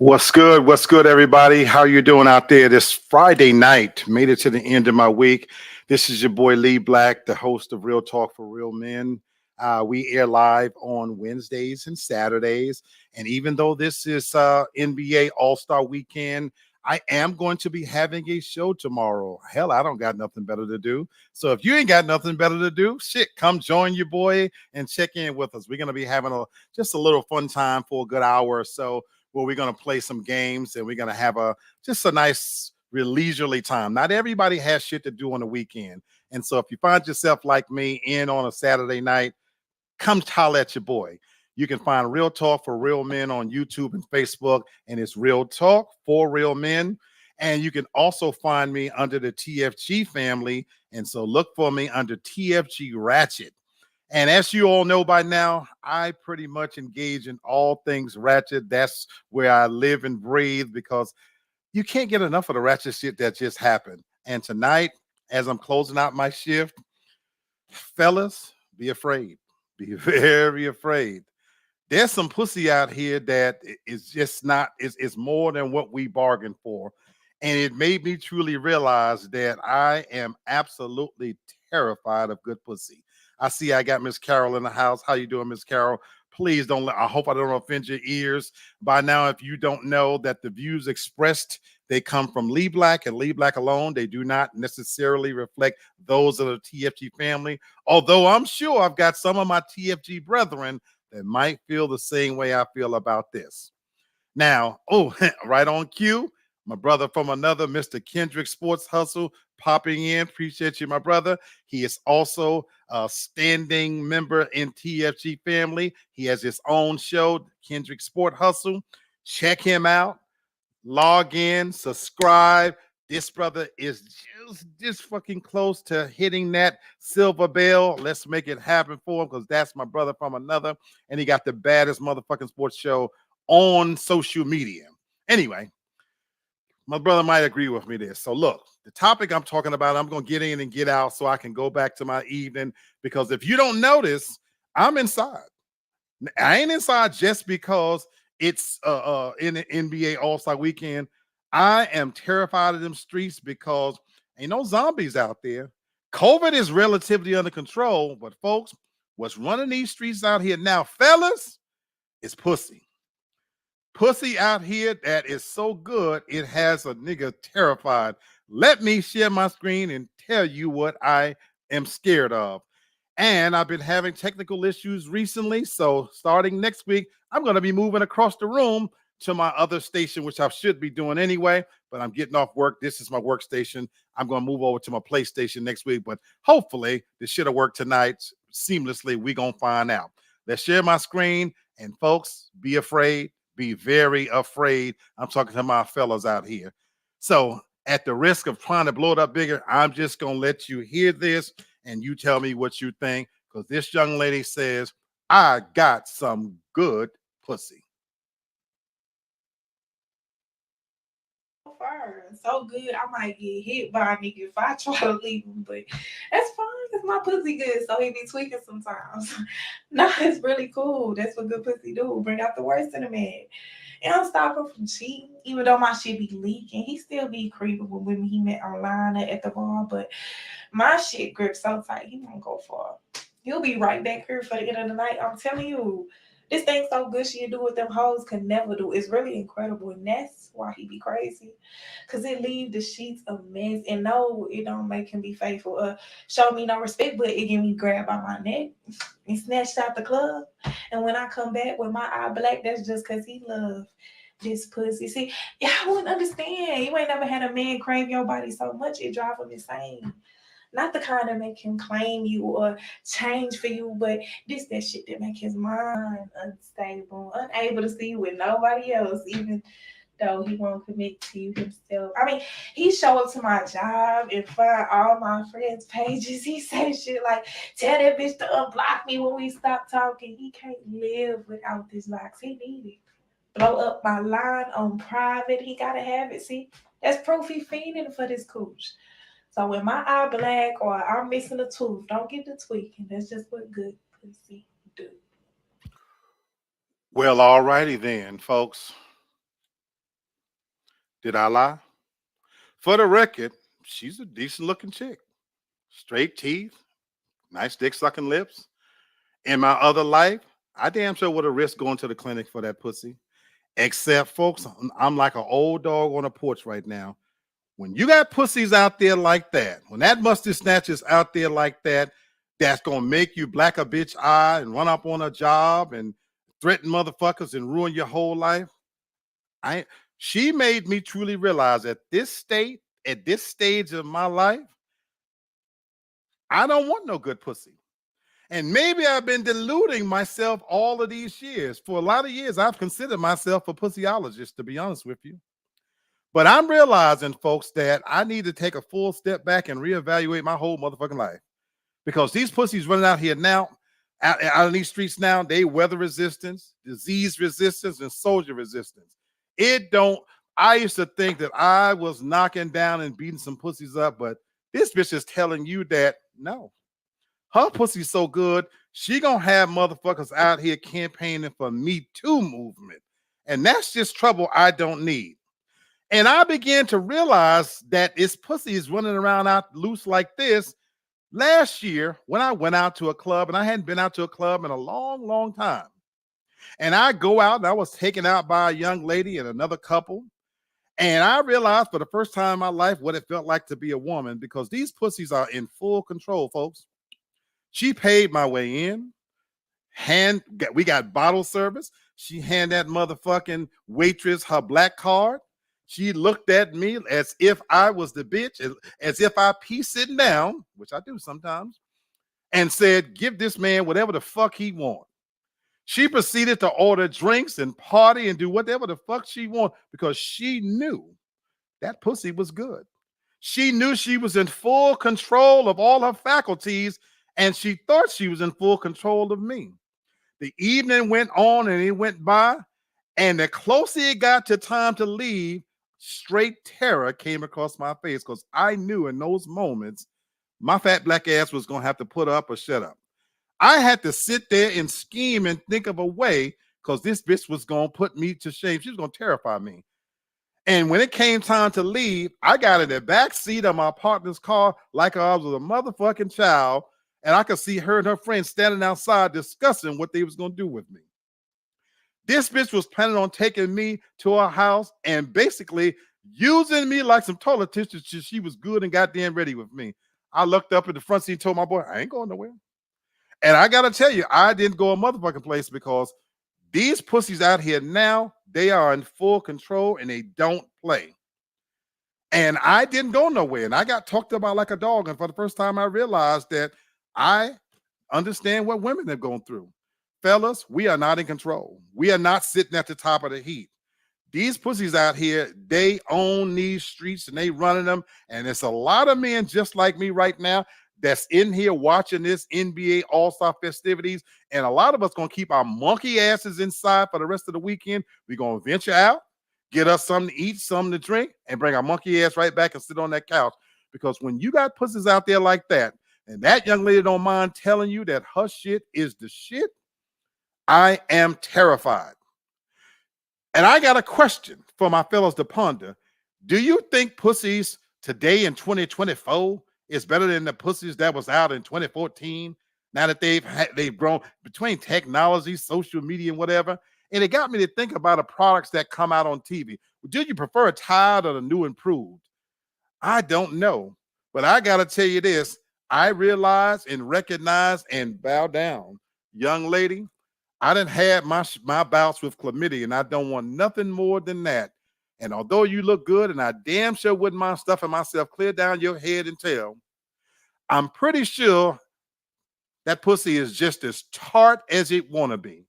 What's good? What's good, everybody? How you doing out there? This Friday night, made it to the end of my week. This is your boy Lee Black, the host of Real Talk for Real Men. We air live on Wednesdays and Saturdays, and even though this is NBA All Star Weekend, I am going to be having a show tomorrow. Hell, I don't got nothing better to do. So if you ain't got nothing better to do, shit, come join your boy and check in with us. We're gonna be having just a little fun time for a good hour or so where we're going to play some games and we're going to have just a nice leisurely time. Not everybody has shit to do on the weekend. And so if you find yourself like me in on a Saturday night, come holler at your boy. You can find Real Talk for Real Men on YouTube and Facebook, and it's Real Talk for Real Men. And you can also find me under the TFG family. And so look for me under TFG Ratchet. And as you all know by now, I pretty much engage in all things ratchet. That's where I live and breathe because you can't get enough of the ratchet shit that just happened. And tonight, as I'm closing out my shift, fellas, be afraid. Be very afraid. There's some pussy out here that is just not, is more than what we bargained for. And it made me truly realize that I am absolutely terrified of good pussy. I see I got Miss Carol in the house. How you doing, Miss Carol? Please don't I hope I don't offend your ears. By now, if you don't know that the views expressed, they come from Lee Black and Lee Black alone. They do not necessarily reflect those of the TFG family. Although I'm sure I've got some of my TFG brethren that might feel the same way I feel about this. Now, right on cue, my brother from another, Mr. Kendrick Sports Hustle, popping in. Appreciate you, my brother. He is also a standing member in TFG family. He has his own show, Kendrick Sport Hustle. Check him out. Log in, subscribe. This brother is just fucking close to hitting that silver bell. Let's make it happen for him because that's my brother from another. And he got the baddest motherfucking sports show on social media. Anyway, my brother might agree with me there. So look, the topic I'm talking about, I'm going to get in and get out so I can go back to my evening because if you don't notice, I'm inside. I ain't inside just because it's in the NBA All-Star weekend. I am terrified of them streets because ain't no zombies out there. COVID is relatively under control, but folks, what's running these streets out here now, fellas, is pussy. Pussy out here that is so good, it has a nigga terrified. Let me share my screen and tell you what I am scared of. And I've been having technical issues recently. So starting next week, I'm going to be moving across the room to my other station, which I should be doing anyway. But I'm getting off work. This is my workstation. I'm going to move over to my PlayStation next week. But hopefully, this should have worked tonight seamlessly. We're going to find out. Let's share my screen. And folks, be afraid. Be very afraid. I'm talking to my fellas out here. So at the risk of trying to blow it up bigger, I'm just going to let you hear this and you tell me what you think because this young lady says, I got some good pussy. So good, I might get hit by a nigga if I try to leave him, but that's fine because my pussy good, so he be tweaking sometimes. No, it's really cool. That's what good pussy do. Bring out the worst in a man. It don't stop him from cheating, even though my shit be leaking. He still be creeping with women he met online or at the bar, but my shit grips so tight, he won't go far. He'll be right back here for the end of the night. I'm telling you, this thing so good she'll do what them hoes can never do. It's really incredible, and that's why he be crazy. Cause it leave the sheets a mess. And no, it don't make him be faithful. Show me no respect, but it get me grabbed by my neck and snatched out the club. And when I come back with my eye black, that's just cause he love this pussy. See, yeah, I wouldn't understand. You ain't never had a man crave your body so much, it drive him insane. Not the kind that make him claim you or change for you, but this that shit that make his mind unstable, unable to see you with nobody else, even though he won't commit to you himself. I mean, he show up to my job and find all my friends' pages. He say shit like, tell that bitch to unblock me when we stop talking. He can't live without this box. He need it. Blow up my line on private. He gotta have it. See, that's proof he fiending for this cooch. So when my eye black or I'm missing a tooth, don't get the tweaking. That's just what good pussy do. Well, all righty then, folks. Did I lie? For the record, she's a decent looking chick. Straight teeth, nice dick sucking lips. In my other life, I damn sure would have risked going to the clinic for that pussy. Except, folks, I'm like an old dog on a porch right now. When you got pussies out there like that, when that mustard snatcher's out there like that, that's gonna make you black a bitch eye and run up on a job and threaten motherfuckers and ruin your whole life. I She made me truly realize at this stage of my life, I don't want no good pussy. And maybe I've been deluding myself all of these years. For a lot of years, I've considered myself a pussyologist, to be honest with you. But I'm realizing, folks, that I need to take a full step back and reevaluate my whole motherfucking life. Because these pussies running out here now, out in these streets now, they weather resistance, disease resistance, and soldier resistance. It don't. I used to think that I was knocking down and beating some pussies up, but this bitch is telling you that no, her pussy's so good, she gonna have motherfuckers out here campaigning for Me Too movement, and that's just trouble I don't need. And I began to realize that this pussy is running around out loose like this last year when I went out to a club, and I hadn't been out to a club in a long, long time. And I go out and I was taken out by a young lady and another couple. And I realized for the first time in my life what it felt like to be a woman because these pussies are in full control, folks. She paid my way in. We got bottle service. She handed that motherfucking waitress her black card. She looked at me as if I was the bitch, as if I pee sitting down, which I do sometimes, and said, give this man whatever the fuck he want. She proceeded to order drinks and party and do whatever the fuck she want because she knew that pussy was good. She knew she was in full control of all her faculties, and she thought she was in full control of me. The evening went on and it went by, and the closer it got to time to leave, straight terror came across my face because I knew in those moments my fat black ass was going to have to put up or shut up. I had to sit there and scheme and think of a way because this bitch was going to put me to shame. She was going to terrify me. And when it came time to leave, I got in the back seat of my partner's car like I was a motherfucking child, and I could see her and her friends standing outside discussing what they was going to do with me. This bitch was planning on taking me to her house and basically using me like some toilet tissue. She was good and goddamn ready with me. I looked up at the front seat and told my boy, I ain't going nowhere. And I got to tell you, I didn't go a motherfucking place because these pussies out here now, they are in full control and they don't play. And I didn't go nowhere. And I got talked about like a dog. And for the first time, I realized that I understand what women have gone through. Fellas, we are not in control. We are not sitting at the top of the heap. These pussies out here, they own these streets and they running them. And it's a lot of men just like me right now that's in here watching this NBA All-Star festivities. And a lot of us going to keep our monkey asses inside for the rest of the weekend. We're going to venture out, get us something to eat, something to drink, and bring our monkey ass right back and sit on that couch. Because when you got pussies out there like that, and that young lady don't mind telling you that her shit is the shit, I am terrified. And I got a question for my fellows to ponder. Do you think pussies today in 2024 is better than the pussies that was out in 2014? Now that they've grown between technology, social media, and whatever. And it got me to think about the products that come out on TV. Do you prefer a Tide or the new improved? I don't know. But I got to tell you this. I realize and recognize and bow down. Young lady, I done had my bouts with chlamydia, and I don't want nothing more than that. And although you look good, and I damn sure wouldn't mind stuffing myself clear down your head and tail, I'm pretty sure that pussy is just as tart as it want to be.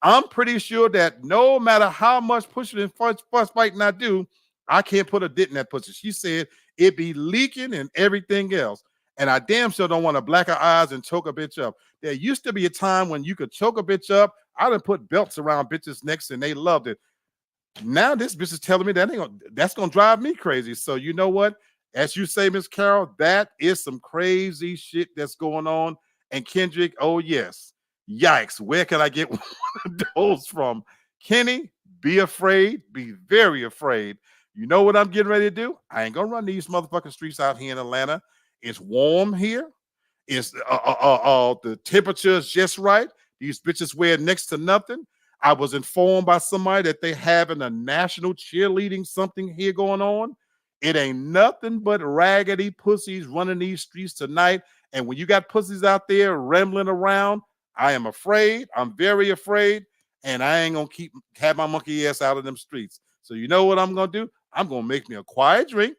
I'm pretty sure that no matter how much pushing and fuss fighting I do, I can't put a dent in that pussy. She said it be leaking and everything else. And I damn sure don't want to black her eyes and choke a bitch up. There used to be a time when you could choke a bitch up. I done put belts around bitches' necks and they loved it. Now this bitch is telling me that's gonna drive me crazy. So you know what? As you say, Miss Carol, that is some crazy shit that's going on. And Kendrick, oh yes, yikes! Where can I get one of those from? Kenny, be afraid, be very afraid, You know what I'm getting ready to do? I ain't gonna run these motherfucking streets out here in Atlanta. It's warm here. It's the temperature is just right. These bitches wear next to nothing. I was informed by somebody that they having a national cheerleading something here going on. It ain't nothing but raggedy pussies running these streets tonight. And when you got pussies out there rambling around, I am afraid. I'm very afraid. And I ain't gonna have my monkey ass out of them streets. So you know what I'm gonna do? I'm gonna make me a quiet drink,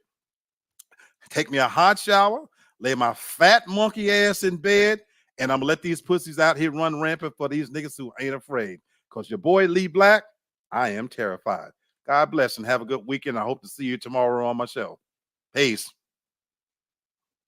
take me a hot shower, lay my fat monkey ass in bed, and I'm gonna let these pussies out here run rampant for these niggas who ain't afraid. Because your boy Lee Black, I am terrified. God bless and have a good weekend. I hope to see you tomorrow on my show. Peace.